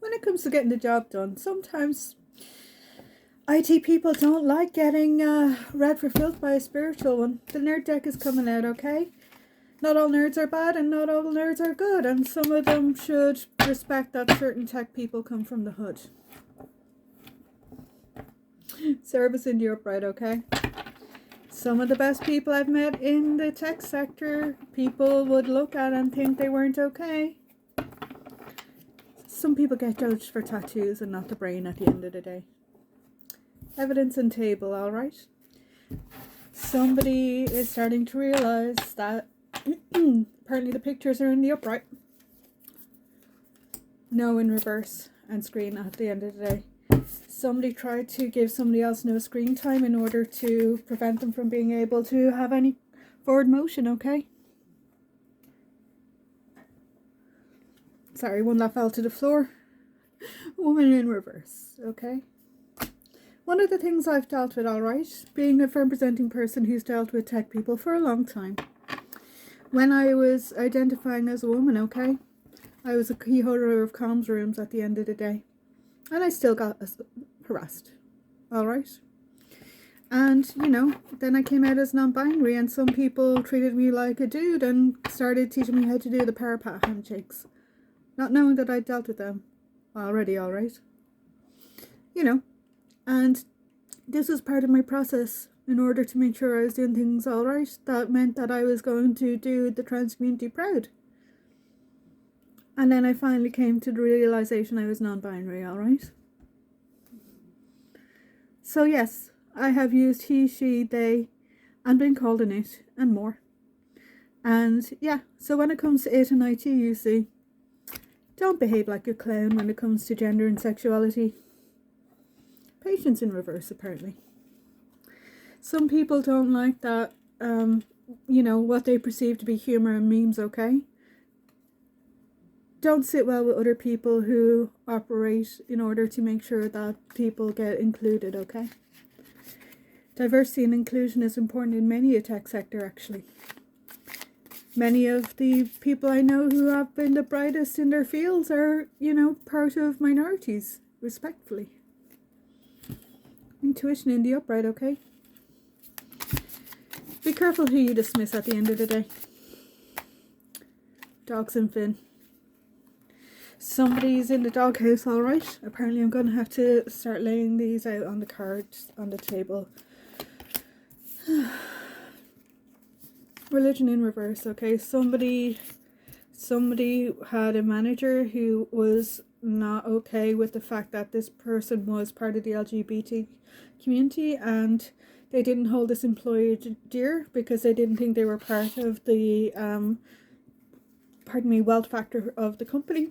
when it comes to getting the job done, sometimes IT people don't like getting read for filth by a spiritual one. The nerd deck is coming out, okay? Not all nerds are bad and not all nerds are good, and some of them should respect that certain tech people come from the hood. Service in the upright, okay? Some of the best people I've met in the tech sector, people would look at and think they weren't okay. Some people get judged for tattoos and not the brain at the end of the day. Evidence and table, alright? Somebody is starting to realise that apparently the pictures are in the upright. No in reverse and screen at the end of the day. Somebody tried to give somebody else no screen time in order to prevent them from being able to have any forward motion, okay? Sorry, one that fell to the floor. Woman in reverse, okay? One of the things I've dealt with, alright, being a representing person who's dealt with tech people for a long time. When I was identifying as a woman, okay, I was a key holder of comms rooms at the end of the day. And I still got harassed, alright? And, you know, then I came out as non-binary and some people treated me like a dude and started teaching me how to do the power pat handshakes. Not knowing that I dealt with them already, alright? You know, and this was part of my process in order to make sure I was doing things alright. That meant that I was going to do the trans community proud. And then I finally came to the realization I was non-binary, alright? So yes, I have used he, she, they, and been called an it, and more. And yeah, so when it comes to it and IT, you see, don't behave like a clown when it comes to gender and sexuality. Patience in reverse, apparently. Some people don't like that, you know, what they perceive to be humour and memes, okay? Don't sit well with other people who operate in order to make sure that people get included, okay? Diversity and inclusion is important in many a tech sector, actually. Many of the people I know who have been the brightest in their fields are, you know, part of minorities, respectfully. Intuition in the upright, okay? Be careful who you dismiss at the end of the day. Dogs and Finn. Somebody's in the doghouse, alright. Apparently I'm going to have to start laying these out on the cards on the table. Religion in reverse, okay. Somebody had a manager who was not okay with the fact that this person was part of the LGBT community, and they didn't hold this employee dear because they didn't think they were part of the wealth factor of the company.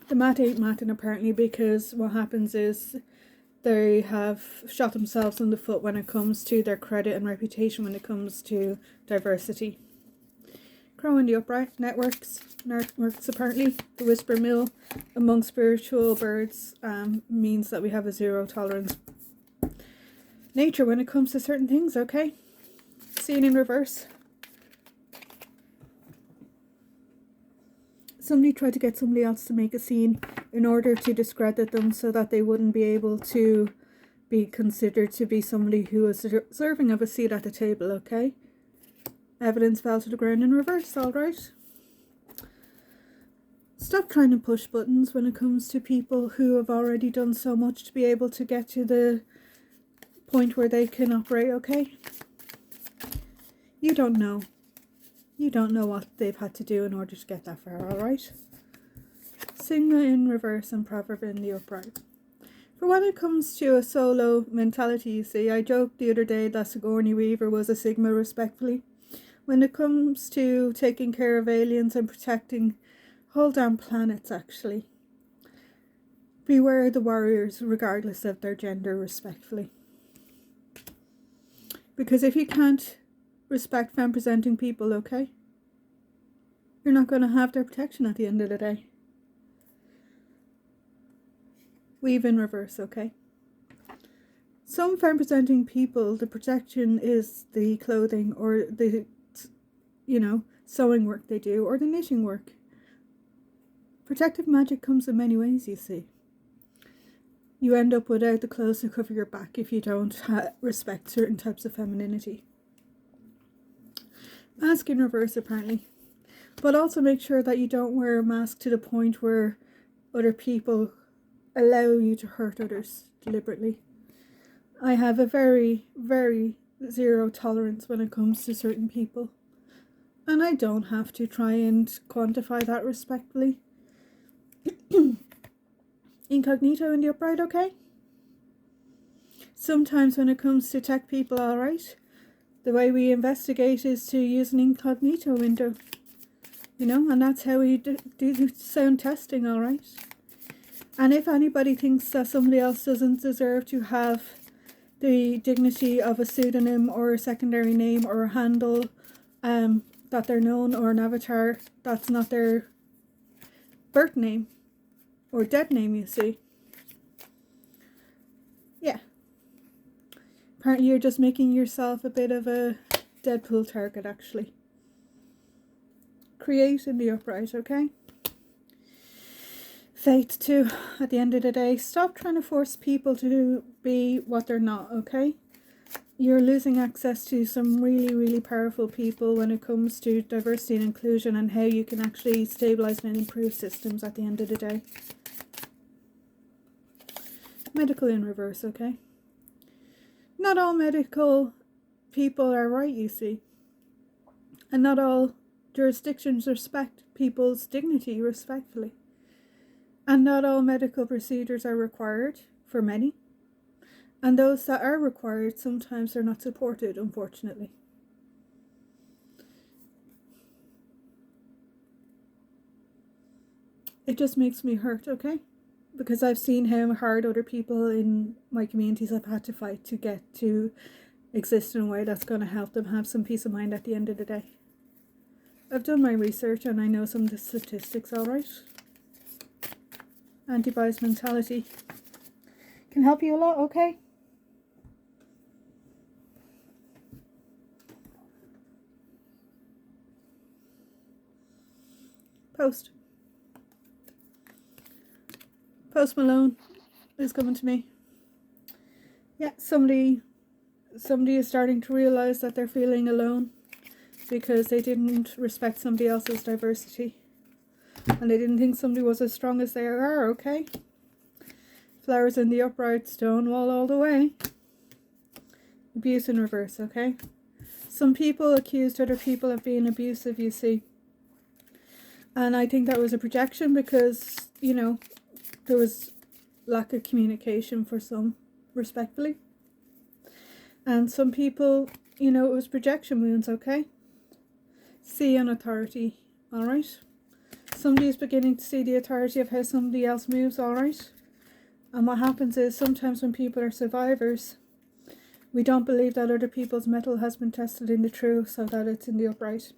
The mat ain't matting apparently, because what happens is they have shot themselves in the foot when it comes to their credit and reputation when it comes to diversity. Crow in the upright. Networks apparently. The whisper mill among spiritual birds means that we have a zero tolerance. Nature when it comes to certain things, okay? Seen in reverse. Somebody tried to get somebody else to make a scene in order to discredit them so that they wouldn't be able to be considered to be somebody who is deserving of a seat at the table, okay? Evidence fell to the ground in reverse, alright? Stop trying to push buttons when it comes to people who have already done so much to be able to get to the point where they can operate, okay? You don't know. You don't know what they've had to do in order to get that far, alright? Sigma in reverse and proverb in the upright. For when it comes to a solo mentality, you see, I joked the other day that Sigourney Weaver was a Sigma respectfully. When it comes to taking care of aliens and protecting whole damn planets, actually, beware the warriors regardless of their gender, respectfully. Because if you can't respect femme presenting people, okay, you're not going to have their protection at the end of the day. Weave in reverse, okay? Some femme presenting people, the protection is the clothing or the, you know, sewing work they do or the knitting work. Protective magic comes in many ways, you see. You end up without the clothes to cover your back if you don't respect certain types of femininity. Mask in reverse, apparently. But also make sure that you don't wear a mask to the point where other people allow you to hurt others deliberately. I have a very, very zero tolerance when it comes to certain people. And I don't have to try and quantify that respectfully. Incognito in the upright, okay? Sometimes when it comes to tech people, alright, the way we investigate is to use an incognito window. You know, and that's how we do sound testing, alright? And if anybody thinks that somebody else doesn't deserve to have the dignity of a pseudonym or a secondary name or a handle that they're known, or an avatar that's not their birth name or dead name, you see. Yeah. Apparently you're just making yourself a bit of a Deadpool target, actually. Create in the upright, okay? Faith too, at the end of the day. Stop trying to force people to be what they're not, okay? You're losing access to some really, really powerful people when it comes to diversity and inclusion and how you can actually stabilise and improve systems at the end of the day. Medical in reverse, okay? Not all medical people are right, you see. And not all jurisdictions respect people's dignity respectfully. And not all medical procedures are required for many. And those that are required, sometimes they're not supported, unfortunately. It just makes me hurt, okay? Because I've seen how hard other people in my communities have had to fight to get to exist in a way that's going to help them have some peace of mind at the end of the day. I've done my research and I know some of the statistics, alright? Anti-bias mentality can help you a lot, okay? Post Malone is coming to me. Yeah, somebody is starting to realize that they're feeling alone because they didn't respect somebody else's diversity. And they didn't think somebody was as strong as they are, okay? Flowers in the upright, Stonewall all the way. Abuse in reverse, okay? Some people accused other people of being abusive, you see. And I think that was a projection because, you know, there was lack of communication for some, respectfully. And some people, you know, it was projection wounds, okay? See an authority, alright? Somebody is beginning to see the authority of how somebody else moves, alright? And what happens is sometimes when people are survivors, we don't believe that other people's metal has been tested in the true so that it's in the upright.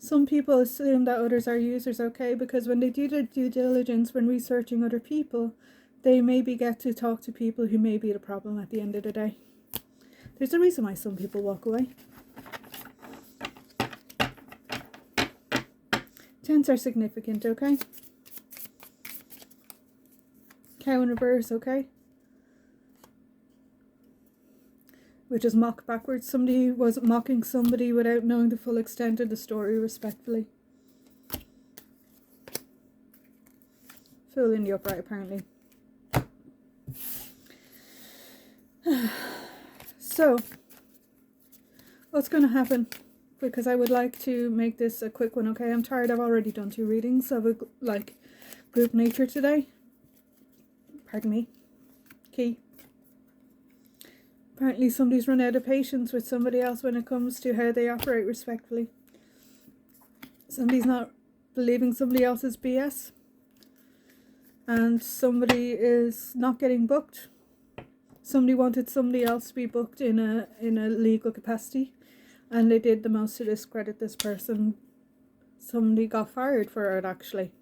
Some people assume that others are users, okay? Because when they do their due diligence when researching other people, they maybe get to talk to people who may be the problem at the end of the day. There's a reason why some people walk away. Tens are significant, okay? Cow in reverse, okay? Which is mock backwards. Somebody was mocking somebody without knowing the full extent of the story, respectfully. Fool in the upright, apparently. So, what's going to happen? Because I would like to make this a quick one, okay? I'm tired. I've already done 2 readings of group nature today. Pardon me. Key. Apparently somebody's run out of patience with somebody else when it comes to how they operate respectfully. Somebody's not believing somebody else's BS. And somebody is not getting booked. Somebody wanted somebody else to be booked in a legal capacity. And they did the most to discredit this person. Somebody got fired for it, actually.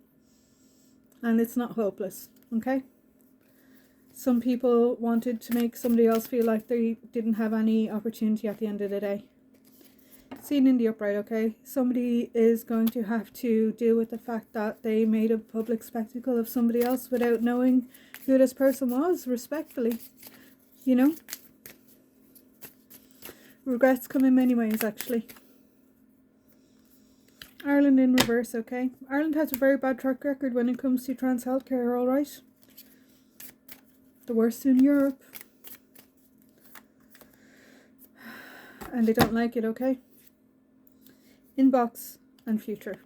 And it's not hopeless, okay? Some people wanted to make somebody else feel like they didn't have any opportunity at the end of the day. Seen in the upright, okay? Somebody is going to have to deal with the fact that they made a public spectacle of somebody else without knowing who this person was, respectfully. You know? Regrets come in many ways, actually. Ireland in reverse, okay? Ireland has a very bad track record when it comes to trans healthcare, alright? The worst in Europe. And they don't like it, okay? Inbox and future.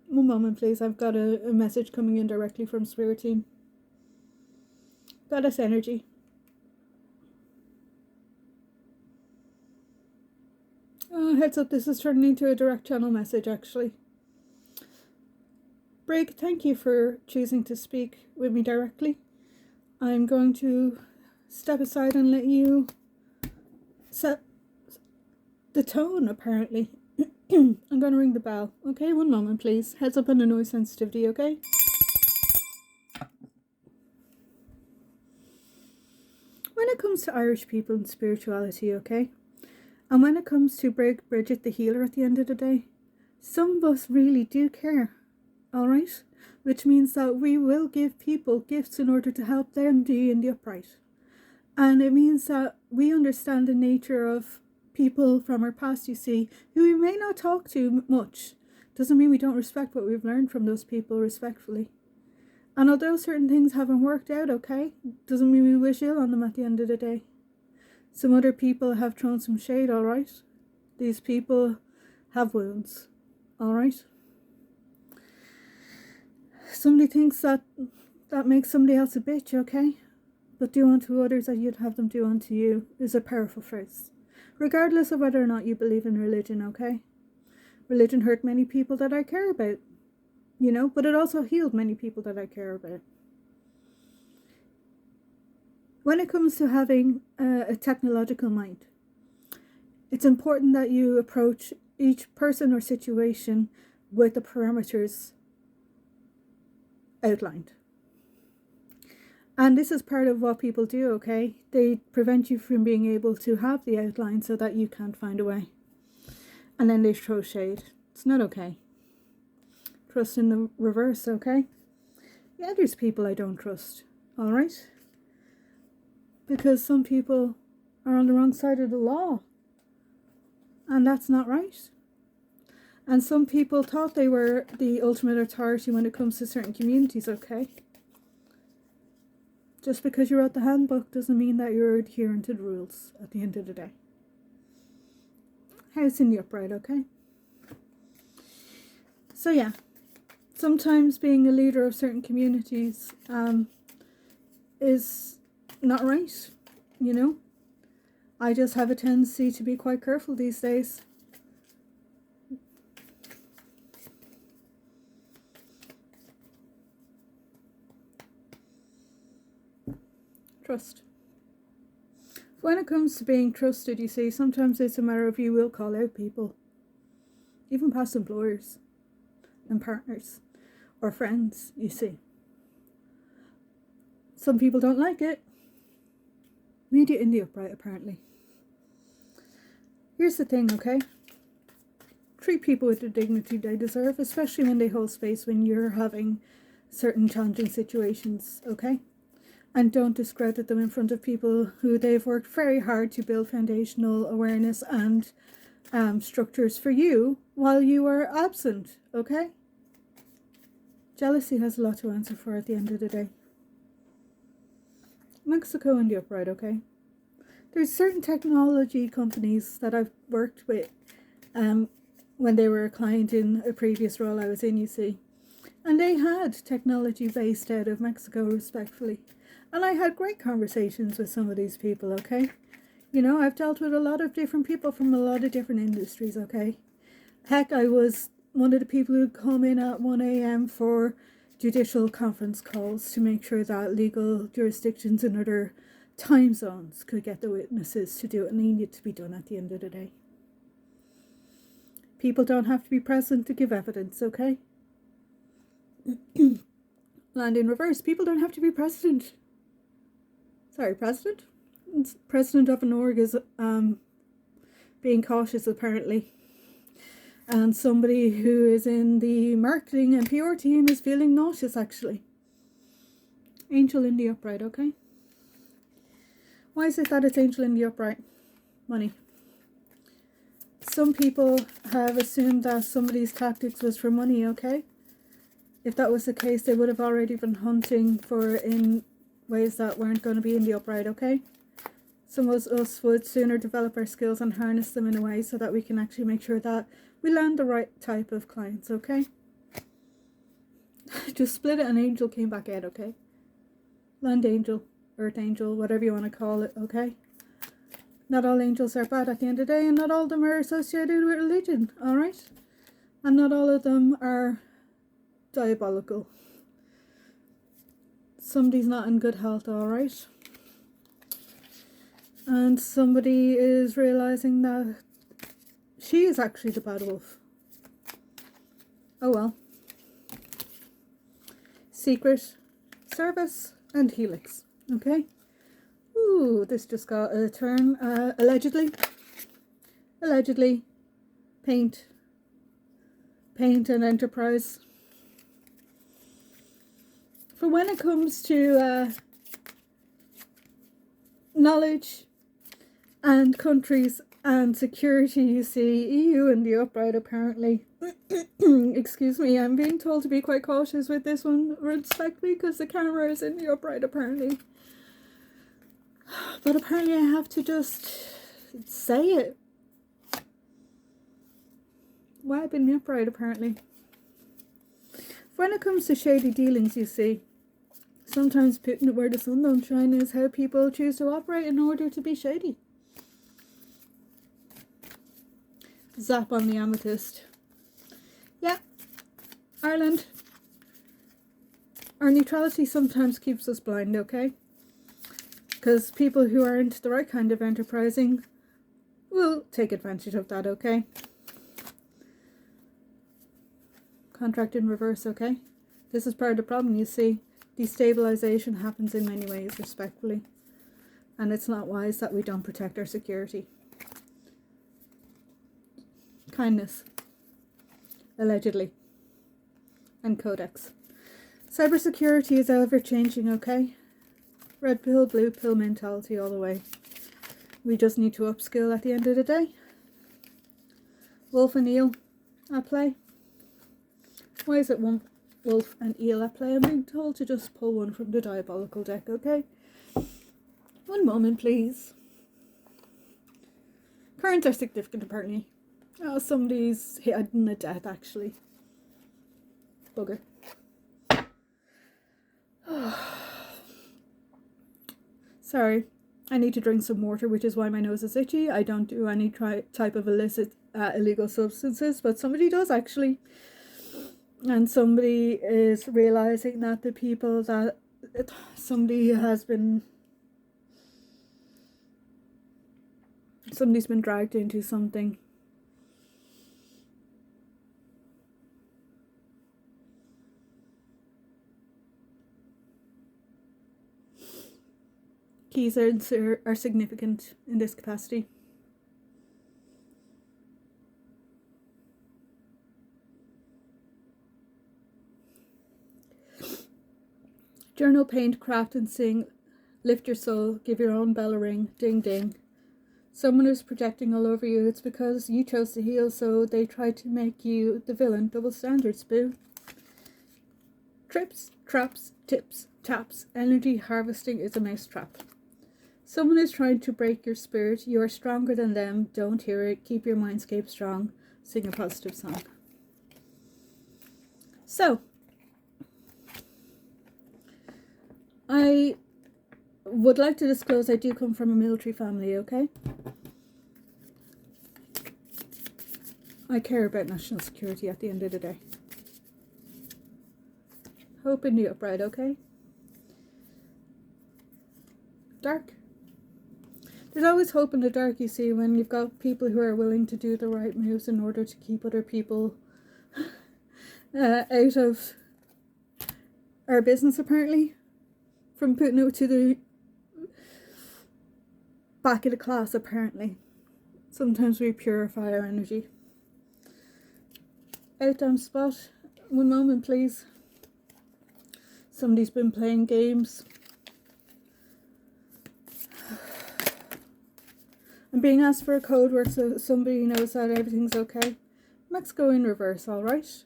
One moment, please. I've got a message coming in directly from Spirit Team. Goddess energy. Heads up, this is turning into a direct channel message, actually. Brig, thank you for choosing to speak with me directly. I'm going to step aside and let you set the tone, apparently. I'm going to ring the bell. Okay, one moment, please. Heads up on the noise sensitivity, okay? When it comes to Irish people and spirituality, okay? And when it comes to Bridget the healer at the end of the day, some of us really do care, alright? Which means that we will give people gifts in order to help them be in the upright. And it means that we understand the nature of people from our past, you see, who we may not talk to much. Doesn't mean we don't respect what we've learned from those people respectfully. And although certain things haven't worked out, okay, doesn't mean we wish ill on them at the end of the day. Some other people have thrown some shade, alright? These people have wounds, alright? Somebody thinks that makes somebody else a bitch, okay? But do unto others as you'd have them do unto you is a powerful phrase. Regardless of whether or not you believe in religion, okay? Religion hurt many people that I care about, you know, but it also healed many people that I care about. When it comes to having a technological mind, it's important that you approach each person or situation with the parameters outlined. And this is part of what people do, okay? They prevent you from being able to have the outline so that you can't find a way. And then they throw shade. It's not okay. Trust in the reverse, okay? Yeah, there's people I don't trust, alright? Because some people are on the wrong side of the law. And that's not right. And some people thought they were the ultimate authority when it comes to certain communities, okay? Just because you wrote the handbook doesn't mean that you're adhering to the rules at the end of the day. House in the upright, okay? So yeah, sometimes being a leader of certain communities is not right, you know? I just have a tendency to be quite careful these days. Trust. When it comes to being trusted, you see, sometimes it's a matter of you will call out people. Even past employers and partners or friends, you see. Some people don't like it. Media in the upright, apparently. Here's the thing, okay? Treat people with the dignity they deserve, especially when they hold space when you're having certain challenging situations, okay? And don't discredit them in front of people who they've worked very hard to build foundational awareness and structures for you while you were absent, okay? Jealousy has a lot to answer for at the end of the day. Mexico in the upright, okay? There's certain technology companies that I've worked with when they were a client in a previous role I was in, you see. And they had technology based out of Mexico, respectfully. And I had great conversations with some of these people, okay? You know, I've dealt with a lot of different people from a lot of different industries, okay? Heck, I was one of the people who'd come in at 1 a.m. for judicial conference calls to make sure that legal jurisdictions in other time zones could get the witnesses to do what needed to be done at the end of the day. People don't have to be present to give evidence, okay? Land in reverse. People don't have to be present. Sorry, president? president of an org is being cautious apparently. And somebody who is in the marketing and PR team is feeling nauseous actually. Angel in the upright, okay? Why is it that it's angel in the upright? Money. Some people have assumed that somebody's tactics was for money, okay? If that was the case, they would have already been hunting for in ways that weren't going to be in the upright, okay? Some of us would sooner develop our skills and harness them in a way so that we can actually make sure that we land the right type of clients, okay? Just split it and angel came back out, okay? Land angel, earth angel, whatever you want to call it, okay? Not all angels are bad at the end of the day, and not all of them are associated with religion, alright? And not all of them are diabolical. Somebody's not in good health, alright? And somebody is realizing that she is actually the bad wolf. Oh well. Secret, service, and helix. Okay? Ooh, this just got a turn. Allegedly. Allegedly. Paint. Paint and enterprise. For when it comes to knowledge and countries and security, you see EU in the upright apparently. Excuse me, I'm being told to be quite cautious with this one, respectfully, because the camera is in the upright apparently. But apparently I have to just say it. Why I've been upright apparently. When it comes to shady dealings, you see, sometimes putting it where the sun don't shine is how people choose to operate in order to be shady. Zap on the amethyst. Yeah, Ireland. Our neutrality sometimes keeps us blind, okay? Because people who aren't the right kind of enterprising will take advantage of that, okay? Contract in reverse, okay? This is part of the problem, you see. Destabilization happens in many ways, respectfully. And it's not wise that we don't protect our security. Kindness. Allegedly. And codex. Cybersecurity is ever changing, okay? Red pill, blue pill mentality all the way. We just need to upskill at the end of the day. Wolf and eel at play. Why is it one wolf and eel at play? I'm being told to just pull one from the diabolical deck, okay? One moment, please. Currents are significant, apparently. Oh, somebody's hidden a death, actually. Bugger. Sorry, I need to drink some water, which is why my nose is itchy. I don't do any type of illicit, illegal substances, but somebody does, actually. And somebody is realizing that the people that somebody's been dragged into something. Keys are significant in this capacity. Journal, paint, craft and sing. Lift your soul. Give your own bell a ring. Ding ding. Someone is projecting all over you. It's because you chose to heal, so they tried to make you the villain. Double standards, boo. Trips, traps, tips, taps. Energy harvesting is a mousetrap. Someone is trying to break your spirit. You are stronger than them. Don't hear it. Keep your mindscape strong. Sing a positive song. So, I would like to disclose I do come from a military family, okay? I care about national security at the end of the day. Hope in the upright, okay? Dark. There's always hope in the dark, you see, when you've got people who are willing to do the right moves in order to keep other people out of our business, apparently. From putting it to the back of the class apparently. Sometimes we purify our energy. Out down spot. One moment please. Somebody's been playing games. I'm being asked for a code word so somebody knows that everything's okay. Mexico in reverse, alright.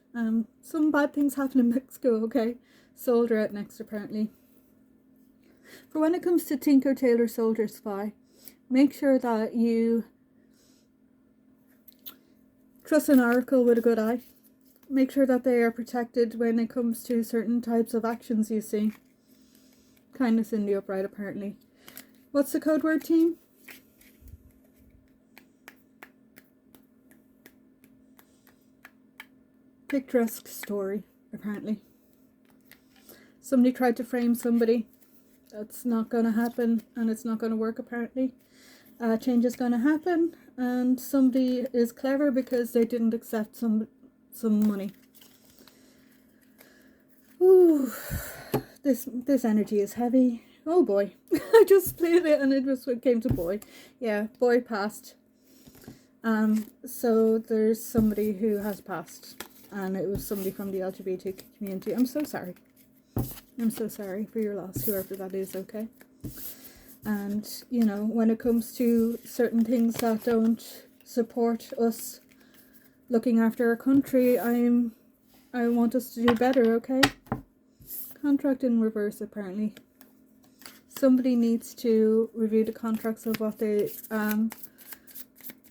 Some bad things happen in Mexico, okay. Soldier out next apparently. For when it comes to Tinker, Tailor, Soldier, Spy, make sure that you trust an oracle with a good eye. Make sure that they are protected when it comes to certain types of actions you see. Kindness in the upright apparently. What's the code word, team? Picturesque story, apparently. Somebody tried to frame somebody. That's not going to happen, and it's not going to work, apparently. Change is going to happen, and somebody is clever because they didn't accept some money. Ooh, this energy is heavy. Oh boy. I just played it and it just came to boy. Yeah, boy passed. So there's somebody who has passed. And it was somebody from the LGBT community. I'm so sorry. I'm so sorry for your loss, whoever that is, okay? And, you know, when it comes to certain things that don't support us looking after our country, I want us to do better, okay? Contract in reverse, apparently. Somebody needs to review the contracts of what they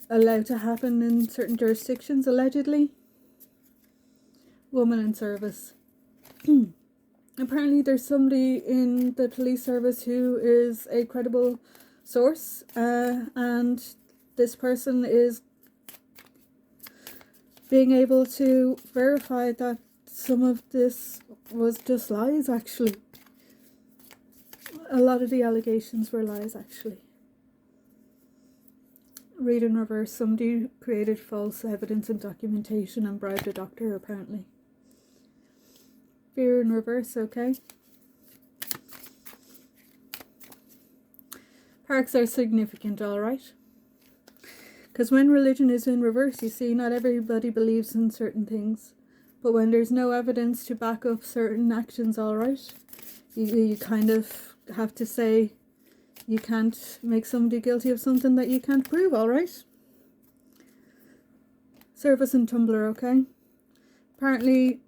allow to happen in certain jurisdictions, allegedly. Woman in service. Apparently there's somebody in the police service who is a credible source, and this person is being able to verify that some of this was just lies, actually. A lot of the allegations were lies, actually. Read in reverse. Somebody created false evidence and documentation and bribed a doctor, apparently. Fear in reverse, okay? Parks are significant, alright? Because when religion is in reverse, you see, not everybody believes in certain things. But when there's no evidence to back up certain actions, alright? You kind of have to say you can't make somebody guilty of something that you can't prove, alright? Service and tumbler, okay? Apparently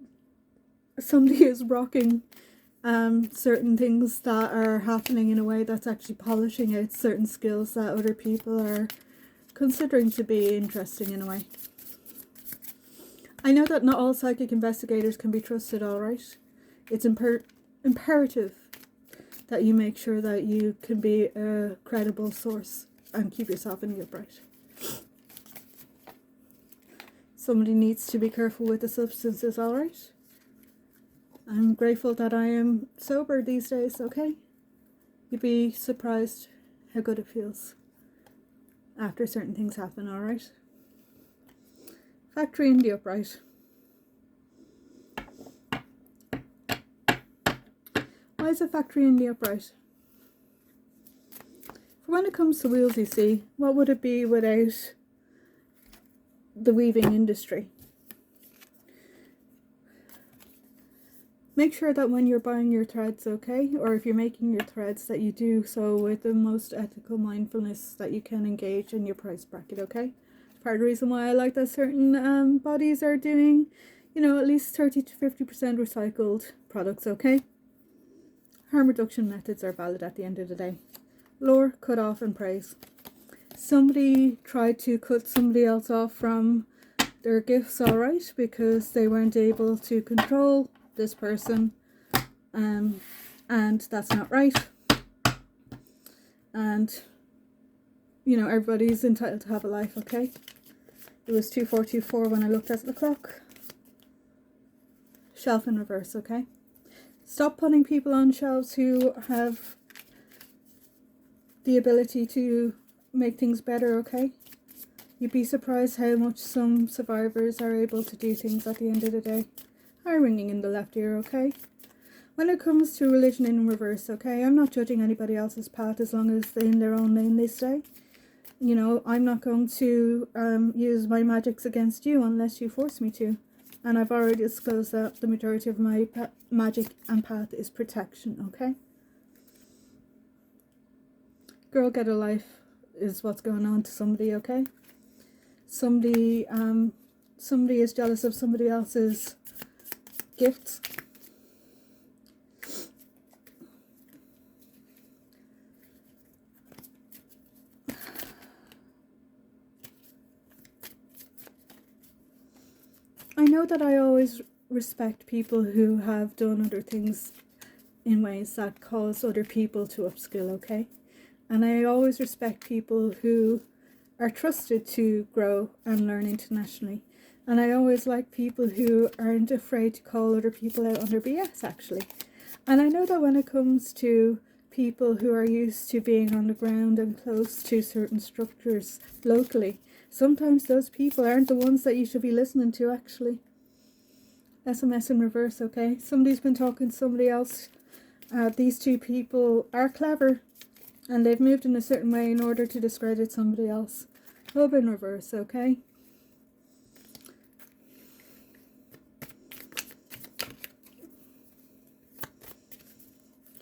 somebody is rocking certain things that are happening in a way that's actually polishing out certain skills that other people are considering to be interesting in a way. I know that not all psychic investigators can be trusted, alright? It's imperative that you make sure that you can be a credible source and keep yourself in the upright. Somebody needs to be careful with the substances, alright? I'm grateful that I am sober these days, okay? You'd be surprised how good it feels after certain things happen, alright? Factory in the upright. Why is a factory in the upright? For when it comes to wheels, you see, what would it be without the weaving industry? Make sure that when you're buying your threads, okay, or if you're making your threads, that you do so with the most ethical mindfulness that you can engage in your price bracket, okay? Part of the reason why I like that certain bodies are doing, you know, at least 30 to 50% recycled products, okay? Harm reduction methods are valid at the end of the day. Lure, cut off and praise. Somebody tried to cut somebody else off from their gifts, alright, because they weren't able to control this person, and that's not right. And, you know, everybody's entitled to have a life, okay? It was 2424 when I looked at the clock. Shelf in reverse, okay? Stop putting people on shelves who have the ability to make things better, okay? You'd be surprised how much some survivors are able to do things at the end of the day. Eye ringing in the left ear, okay? When it comes to religion in reverse, okay, I'm not judging anybody else's path as long as in their own lane they stay. You know, I'm not going to use my magics against you unless you force me to. And I've already disclosed that the majority of my magic and path is protection, okay? Girl, get a life is what's going on to somebody, okay? Somebody is jealous of somebody else's gifts. I know that I always respect people who have done other things in ways that cause other people to upskill, okay? And I always respect people who are trusted to grow and learn internationally. And I always like people who aren't afraid to call other people out on their BS, actually. And I know that when it comes to people who are used to being on the ground and close to certain structures locally, sometimes those people aren't the ones that you should be listening to, actually. SMS in reverse, okay? Somebody's been talking to somebody else. These two people are clever, and they've moved in a certain way in order to discredit somebody else. Love in reverse, okay?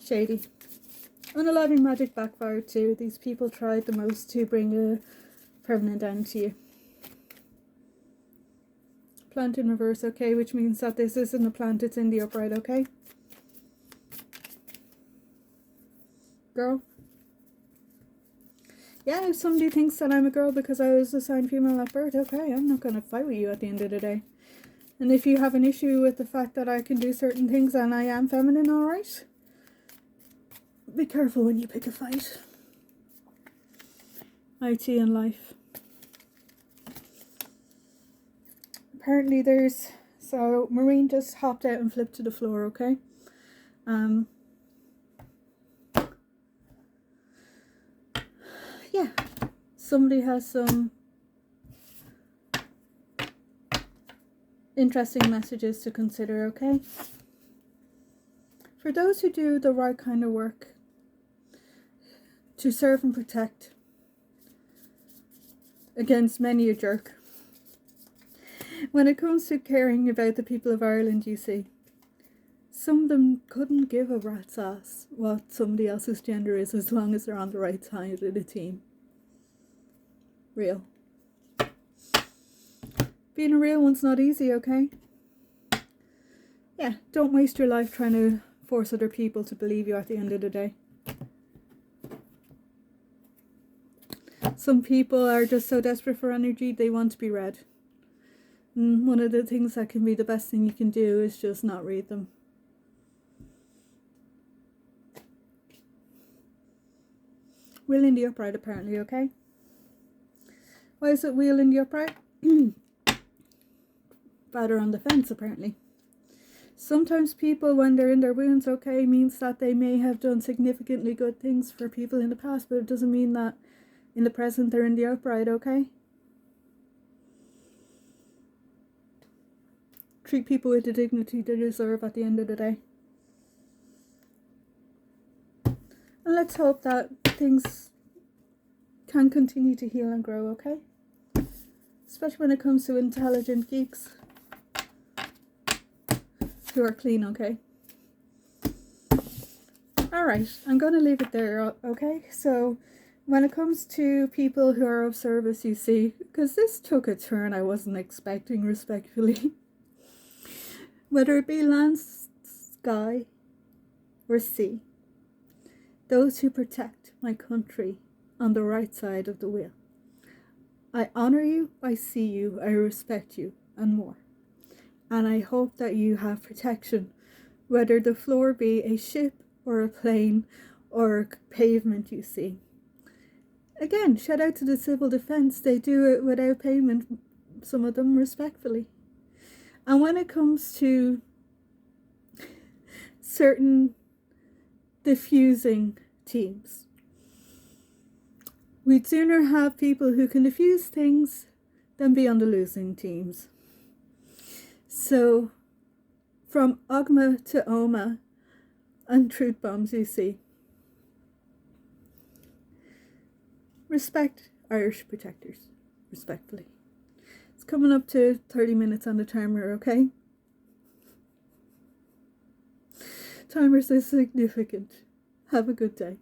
Shady. Unaliving magic backfired too. These people tried the most to bring a permanent end to you. Plant in reverse, okay, which means that this isn't a plant, it's in the upright, okay? Girl. Yeah, if somebody thinks that I'm a girl because I was assigned female at birth, okay, I'm not going to fight with you at the end of the day. And if you have an issue with the fact that I can do certain things and I am feminine, alright? Be careful when you pick a fight. IT and life. Apparently there's... So, Marine just hopped out and flipped to the floor, okay? Yeah. Somebody has some interesting messages to consider, okay? For those who do the right kind of work to serve and protect against many a jerk, when it comes to caring about the people of Ireland, you see, some of them couldn't give a rat's ass what somebody else's gender is as long as they're on the right side of the team. Real. Being a real one's not easy, okay? Yeah, don't waste your life trying to force other people to believe you at the end of the day. Some people are just so desperate for energy, they want to be read. And one of the things that can be the best thing you can do is just not read them. Wheel in the upright, apparently, okay? Why is it wheel in the upright? Batter on the fence, apparently. Sometimes people, when they're in their wounds, okay, means that they may have done significantly good things for people in the past, but it doesn't mean that in the present they're in the upright, okay? Treat people with the dignity they deserve at the end of the day. And let's hope that things can continue to heal and grow, okay? Especially when it comes to intelligent geeks who are clean, okay? Alright, I'm going to leave it there, okay? So, when it comes to people who are of service, you see, because this took a turn I wasn't expecting, respectfully. Whether it be land, sky, or sea, those who protect my country on the right side of the wheel. I honor you, I see you, I respect you, and more. And I hope that you have protection, whether the floor be a ship or a plane or a pavement, you see. Again, shout out to the civil defence. They do it without payment, some of them respectfully. And when it comes to certain diffusing teams, we'd sooner have people who can diffuse things than be on the losing teams. So, from Ogma to Oma, and truth bombs you see. Respect Irish protectors, respectfully. It's coming up to 30 minutes on the timer, okay? Timers is significant. Have a good day.